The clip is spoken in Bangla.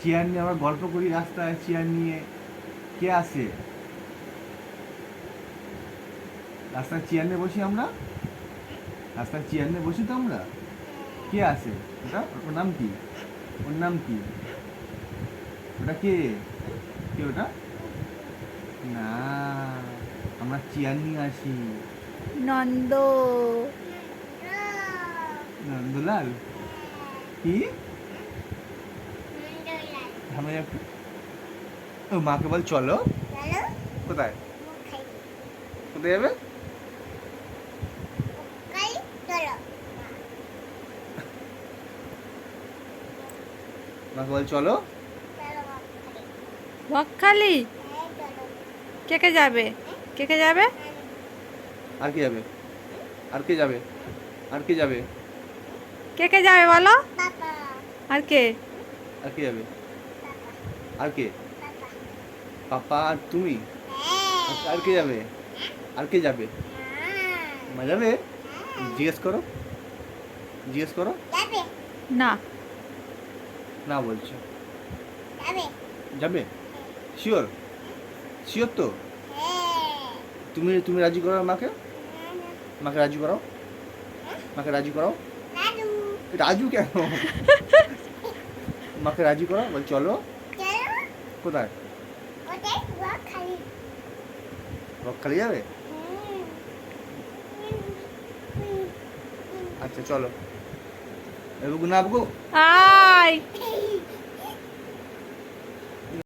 চেয়ার নিয়ে আমরা গল্প করি রাস্তায়, চেয়ার নিয়ে। কে আসে? রাস্তায় চেয়ার নিয়ে বসি আমরা, রাস্তায় চেয়ার নিয়ে বসি তো আমরা। কে আসে? ওটা, ওর নাম কি? ওর নাম কি? ওটা কে? কে ওটা? না, আমরা চেয়ার নিয়ে আসি। নন্দ। নন্দলাল? কি? আমরা একটু ও মাকে বল চলো। কোথায়? কোথায় যাবে? মাকে বল চলো। বকখালি। কে কে যাবে? কে কে যাবে? আর কে যাবে? আর কে যাবে? আর কে যাবে? কে কে যাবে বলো? আর কে? আর কে যাবে? আর কে? পাপা আর তুমি? আর কে যাবে? আর কে যাবে? মা যাবে? জিজ্ঞেস করো, জিজ্ঞেস করো। না। না বলছো। যাবে? শিওর? শিওর তো? তুমি তুমি রাজি করো মাকে। মাকে রাজি করাও। মাকে রাজি করাও। রাজু কেন? মাকে রাজি করো, বল চলো। কোথায়? বকখালি যাবে? আচ্ছা চলো। এবু না, আয়।